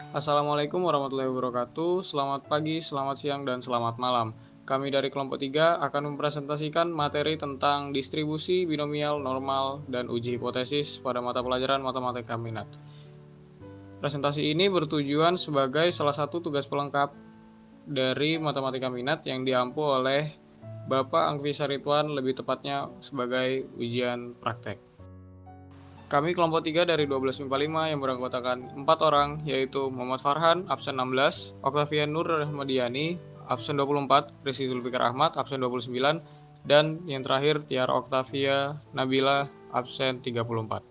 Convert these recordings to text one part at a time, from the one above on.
Assalamualaikum warahmatullahi wabarakatuh. Selamat pagi, selamat siang, dan selamat malam. Kami dari kelompok 3 akan mempresentasikan materi tentang distribusi binomial, normal, dan uji hipotesis pada mata pelajaran matematika minat. Presentasi ini bertujuan sebagai salah satu tugas pelengkap dari matematika minat yang diampu oleh Bapak Angkvisa Ridwan, lebih tepatnya sebagai ujian praktek. Kami kelompok 3 dari 12 MIPA 5 yang beranggotakan 4 orang, yaitu Muhammad Farhan, absen 16, Octavian Nur Rahmadiani, absen 24, Rizky Zulfikar Ahmad, absen 29, dan yang terakhir Tiara Octavia Nabila, absen 34.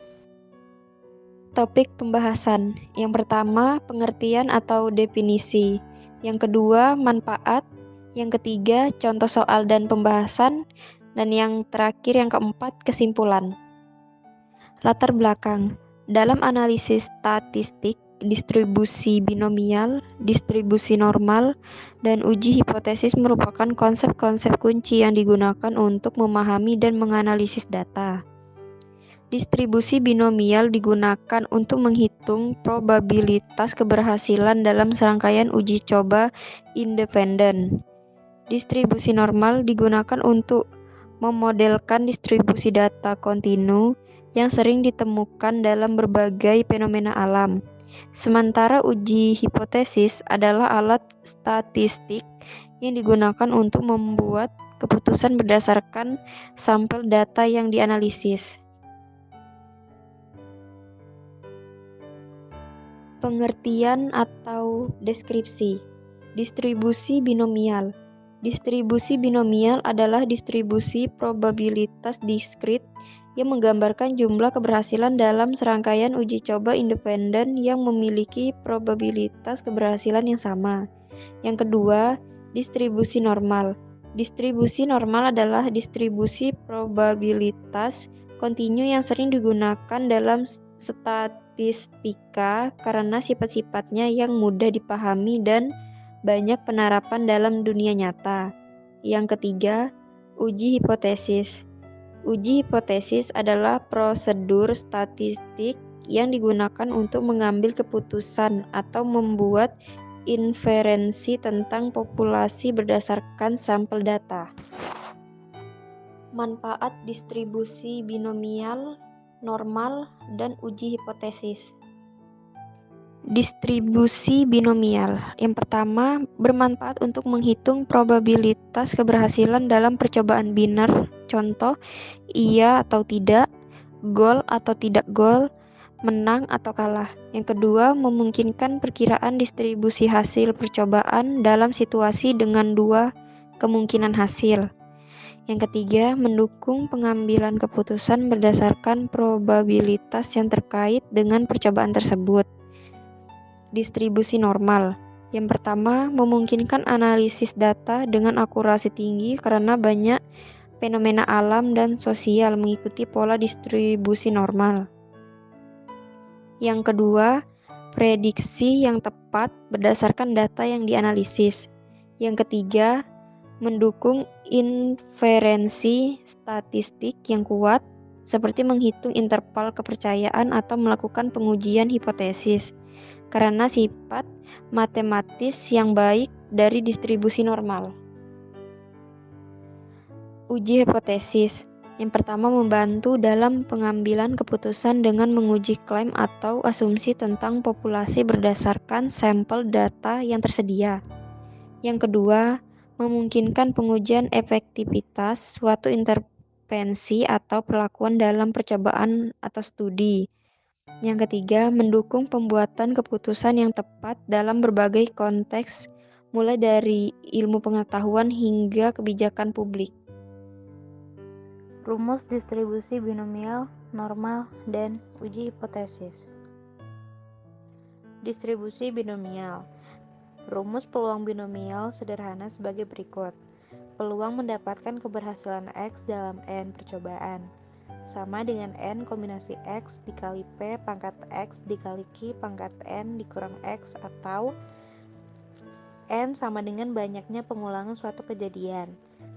Topik pembahasan. Yang pertama, pengertian atau definisi. Yang kedua, manfaat. Yang ketiga, contoh soal dan pembahasan. Dan yang terakhir, yang keempat, kesimpulan. Latar belakang. Dalam analisis statistik, distribusi binomial, distribusi normal, dan uji hipotesis merupakan konsep-konsep kunci yang digunakan untuk memahami dan menganalisis data. Distribusi binomial digunakan untuk menghitung probabilitas keberhasilan dalam serangkaian uji coba independen. Distribusi normal digunakan untuk memodelkan distribusi data kontinu yang sering ditemukan dalam berbagai fenomena alam. Sementara uji hipotesis adalah alat statistik yang digunakan untuk membuat keputusan berdasarkan sampel data yang dianalisis. Pengertian atau deskripsi. Distribusi binomial. Distribusi binomial adalah distribusi probabilitas diskrit yang menggambarkan jumlah keberhasilan dalam serangkaian uji coba independen yang memiliki probabilitas keberhasilan yang sama. Yang kedua, distribusi normal. Distribusi normal adalah distribusi probabilitas kontinu yang sering digunakan dalam statistika karena sifat-sifatnya yang mudah dipahami dan banyak penerapan dalam dunia nyata. Yang ketiga, uji hipotesis. Uji hipotesis adalah prosedur statistik yang digunakan untuk mengambil keputusan atau membuat inferensi tentang populasi berdasarkan sampel data. Manfaat distribusi binomial, normal, dan uji hipotesis. Distribusi binomial. Yang pertama, bermanfaat untuk menghitung probabilitas keberhasilan dalam percobaan biner. Contoh, iya atau tidak, gol atau tidak gol, menang atau kalah. Yang kedua, memungkinkan perkiraan distribusi hasil percobaan dalam situasi dengan dua kemungkinan hasil. Yang ketiga, mendukung pengambilan keputusan berdasarkan probabilitas yang terkait dengan percobaan tersebut. Distribusi normal. Yang pertama, memungkinkan analisis data dengan akurasi tinggi karena banyak fenomena alam dan sosial mengikuti pola distribusi normal. Yang kedua, prediksi yang tepat berdasarkan data yang dianalisis. Yang ketiga, mendukung inferensi statistik yang kuat, seperti menghitung interval kepercayaan atau melakukan pengujian hipotesis, karena sifat matematis yang baik dari distribusi normal. Uji hipotesis. Yang pertama, membantu dalam pengambilan keputusan dengan menguji klaim atau asumsi tentang populasi berdasarkan sampel data yang tersedia. Yang kedua, memungkinkan pengujian efektivitas suatu intervensi atau perlakuan dalam percobaan atau studi. Yang ketiga, mendukung pembuatan keputusan yang tepat dalam berbagai konteks, mulai dari ilmu pengetahuan hingga kebijakan publik. Rumus distribusi binomial, normal, dan uji hipotesis. Distribusi binomial. Rumus peluang binomial sederhana sebagai berikut. Peluang mendapatkan keberhasilan X dalam N percobaan sama dengan N kombinasi X dikali P pangkat X dikali Q pangkat N dikurang X, atau N sama dengan banyaknya pengulangan suatu kejadian,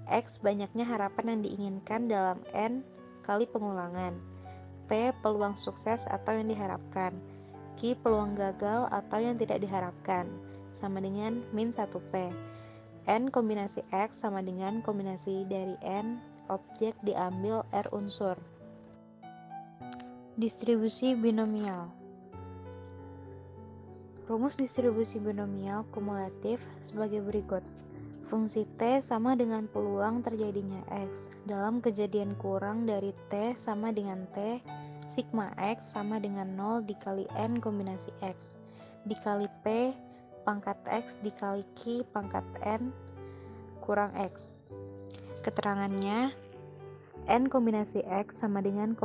X banyaknya harapan yang diinginkan dalam N kali pengulangan, P peluang sukses atau yang diharapkan. Q peluang gagal atau yang tidak diharapkan, sama dengan min 1P. N kombinasi X sama dengan kombinasi dari N objek diambil R unsur. Distribusi binomial. Rumus distribusi binomial kumulatif sebagai berikut. Fungsi T sama dengan peluang terjadinya X. Dalam kejadian kurang dari T sama dengan T, sigma X sama dengan 0 dikali N kombinasi X, dikali P pangkat X dikali Q pangkat N kurang X. Keterangannya, N kombinasi X sama dengan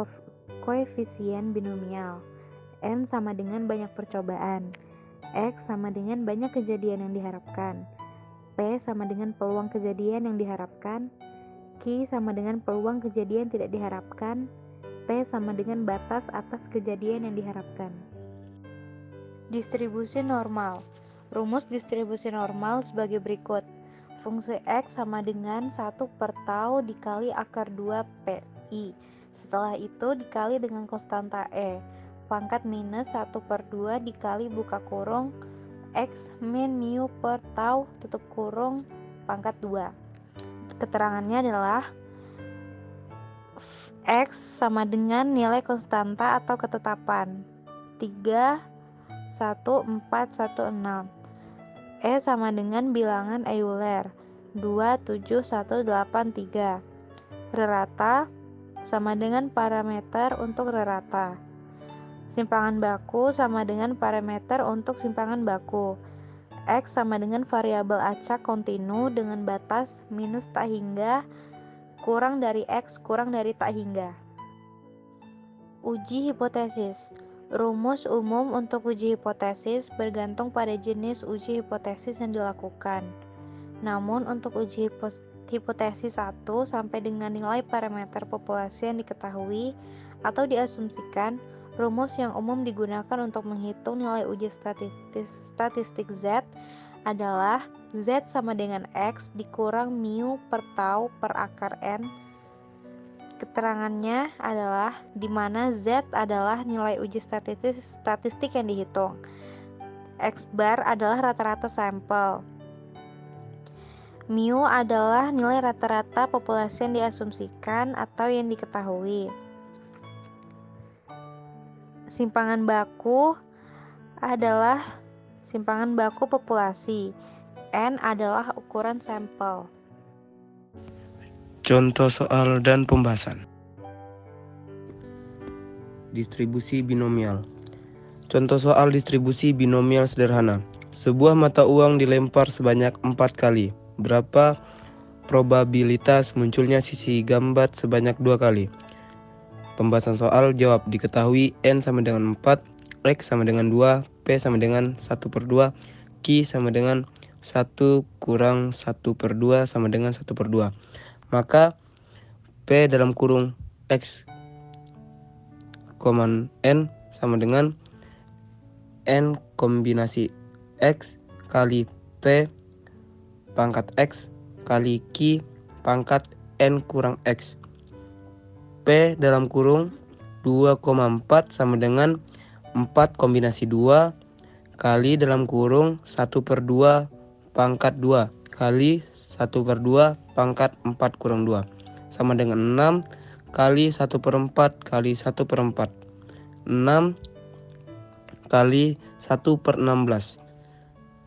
koefisien binomial. N sama dengan banyak percobaan. X sama dengan banyak kejadian yang diharapkan. P sama dengan peluang kejadian yang diharapkan. Q sama dengan peluang kejadian tidak diharapkan. T sama dengan batas atas kejadian yang diharapkan. Distribusi normal. Rumus distribusi normal sebagai berikut. Fungsi X sama dengan 1 per tau dikali akar 2 PI. Setelah itu dikali dengan konstanta E. Pangkat minus 1 per 2 dikali buka kurung X min mu per tau tutup kurung pangkat 2. Keterangannya adalah X sama dengan nilai konstanta atau ketetapan 31416. E sama dengan bilangan Euler 27183. Rerata sama dengan parameter untuk rerata. Simpangan baku sama dengan parameter untuk simpangan baku. X sama dengan variabel acak kontinu dengan batas minus tak hingga kurang dari X kurang dari tak hingga. Uji hipotesis. Rumus umum untuk uji hipotesis bergantung pada jenis uji hipotesis yang dilakukan. Namun untuk uji hipotesis 1 sampai dengan nilai parameter populasi yang diketahui atau diasumsikan, rumus yang umum digunakan untuk menghitung nilai uji statistik Z adalah Z sama dengan X dikurang mu per tau per akar N. Keterangannya adalah di mana Z adalah nilai uji statistik yang dihitung. X bar adalah rata-rata sampel. Mu adalah nilai rata-rata populasi yang diasumsikan atau yang diketahui. Simpangan baku adalah simpangan baku populasi. N adalah ukuran sampel. Contoh soal dan pembahasan. Distribusi binomial. Contoh soal distribusi binomial sederhana. Sebuah mata uang dilempar sebanyak 4 kali. Berapa probabilitas munculnya sisi gambar sebanyak 2 kali? Pembahasan soal jawab. Diketahui N sama dengan 4, X sama dengan 2, P sama dengan 1 per 2, Q sama dengan 1 kurang 1 per 2 sama dengan 1 per 2. Maka P dalam kurung X, N sama dengan N kombinasi X kali P pangkat X kali Q pangkat N kurang X. P dalam kurung 2,4 sama dengan 4 kombinasi 2 kali dalam kurung 1 per 2 pangkat 2 kali 1 per 2 pangkat 4 kurang 2 sama dengan 6 kali 1 per 4 kali 1 per 4. 6 kali 1 per 16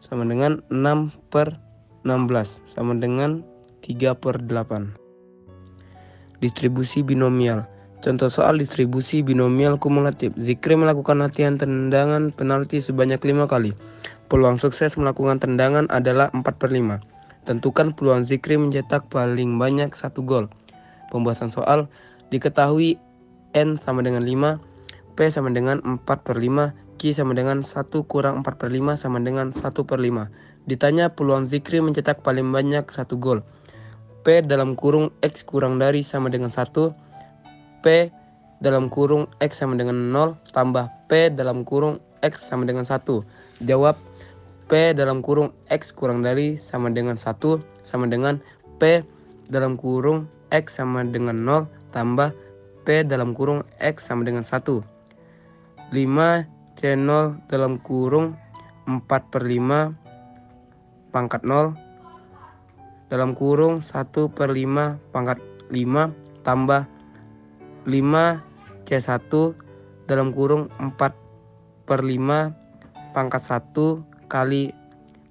sama dengan 6 per 16 sama dengan 3 per 8. Distribusi binomial. Contoh soal distribusi binomial kumulatif. Zikri melakukan latihan tendangan penalti sebanyak 5 kali. Peluang sukses melakukan tendangan adalah 4 per 5. Tentukan peluang Zikri mencetak paling banyak 1 gol. Pembahasan soal. Diketahui N sama dengan 5, P sama dengan 4 per 5, Q sama dengan 1 kurang 4 per 5 sama dengan 1 per 5. Ditanya peluang Zikri mencetak paling banyak 1 gol. P dalam kurung X kurang dari sama dengan 1, P dalam kurung X sama dengan 0, tambah P dalam kurung X sama dengan 1. Jawab P dalam kurung X kurang dari sama dengan 1 sama dengan P dalam kurung X sama dengan 0, tambah P dalam kurung X sama dengan 1. 5 C0 dalam kurung 4/5 pangkat 0 dalam kurung 1/5 pangkat 5 tambah 5 C1 dalam kurung 4/5 pangkat 1 kali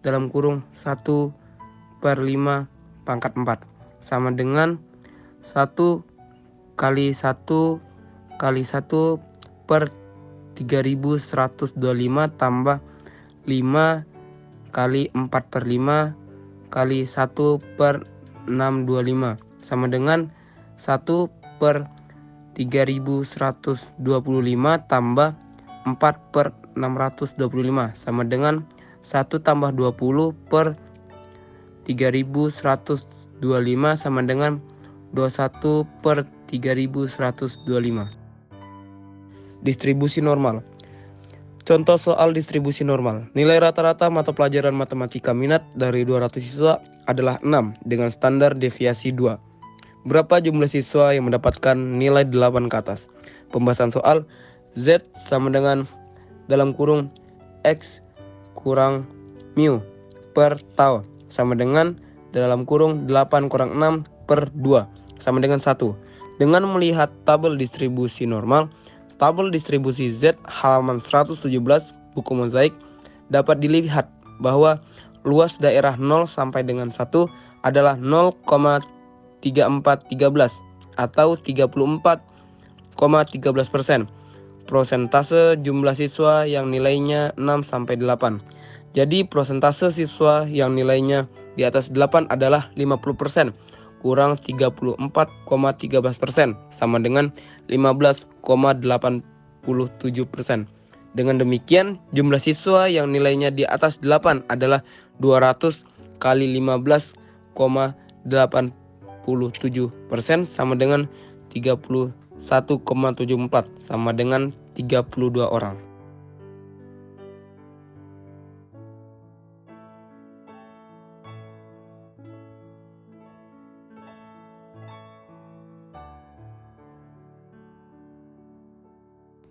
dalam kurung 1/5 pangkat 4 sama dengan 1 kali 1 kali 1 per 3125 tambah 5 kali 4/5 kali 1/625 sama dengan 1/3125 tambah 4/625 sama dengan 1 tambah 20 per 3125 sama dengan 21 per 3125. Distribusi normal. Contoh soal distribusi normal. Nilai rata-rata mata pelajaran matematika minat dari 200 siswa adalah 6 dengan standar deviasi 2. Berapa jumlah siswa yang mendapatkan nilai 8 ke atas? Pembahasan soal Z sama dengan dalam kurung X kurang mu per tau sama dengan dalam kurung 8 kurang 6 per 2 sama dengan 1. Dengan melihat tabel distribusi normal, tabel distribusi Z halaman 117 buku mozaik dapat dilihat bahwa luas daerah 0 sampai dengan 1 adalah 0,3413 atau 34,13%. Persentase jumlah siswa yang nilainya 6 sampai 8. Jadi persentase siswa yang nilainya di atas 8 adalah 50%. Kurang 34,13% sama dengan 15,87%. Dengan demikian jumlah siswa yang nilainya di atas 8 adalah 200 kali 15,87% sama dengan 31,74 sama dengan 32 orang.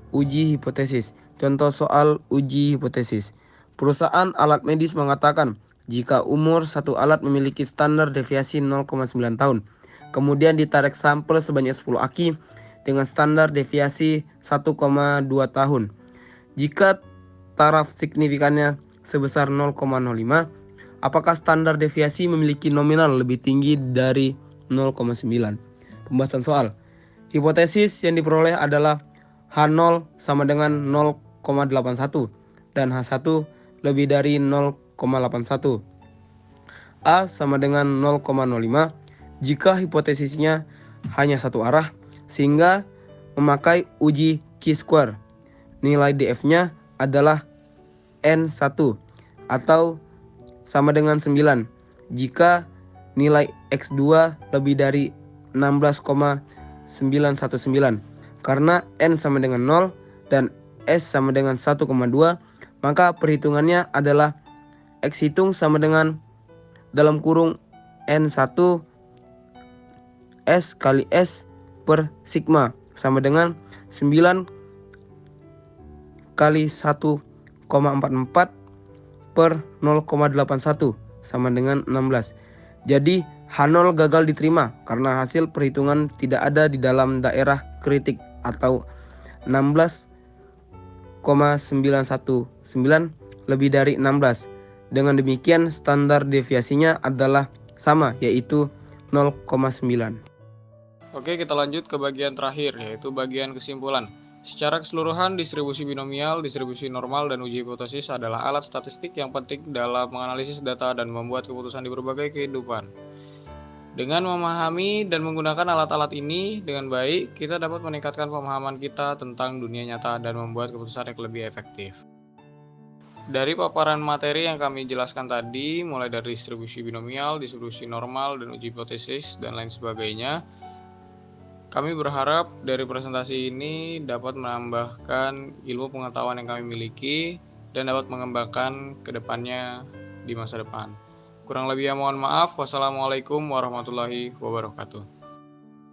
Uji hipotesis. Contoh soal uji hipotesis. Perusahaan alat medis mengatakan jika umur satu alat memiliki standar deviasi 0,9 tahun, kemudian ditarik sampel sebanyak 10 aki dengan standar deviasi 1,2 tahun. Jika taraf signifikannya sebesar 0,05, apakah standar deviasi memiliki nominal lebih tinggi dari 0,9? Pembahasan soal. Hipotesis yang diperoleh adalah H0 sama dengan 0,81 dan H1 lebih dari 0,81. A sama dengan 0,05 jika hipotesisnya hanya satu arah sehingga memakai uji chi-square. Nilai DF-nya adalah N1 atau sama dengan 9 jika nilai X2 lebih dari 16,919. Karena N sama dengan 0 dan S sama dengan 1,2, maka perhitungannya adalah X hitung sama dengan dalam kurung N1 S kali S per sigma sama dengan 9 kali 1,44 per 0,81 sama dengan 16. Jadi H0 gagal diterima karena hasil perhitungan tidak ada di dalam daerah kritik atau 16,919 lebih dari 16. Dengan demikian standar deviasinya adalah sama, yaitu 0,9. Oke, kita lanjut ke bagian terakhir, yaitu bagian kesimpulan. Secara keseluruhan, distribusi binomial, distribusi normal, dan uji hipotesis adalah alat statistik yang penting dalam menganalisis data dan membuat keputusan di berbagai kehidupan. Dengan memahami dan menggunakan alat-alat ini dengan baik, kita dapat meningkatkan pemahaman kita tentang dunia nyata dan membuat keputusan yang lebih efektif. Dari paparan materi yang kami jelaskan tadi, mulai dari distribusi binomial, distribusi normal, dan uji hipotesis, dan lain sebagainya, kami berharap dari presentasi ini dapat menambahkan ilmu pengetahuan yang kami miliki dan dapat mengembangkan ke depannya di masa depan. Kurang lebihnya mohon maaf. Wassalamualaikum warahmatullahi wabarakatuh.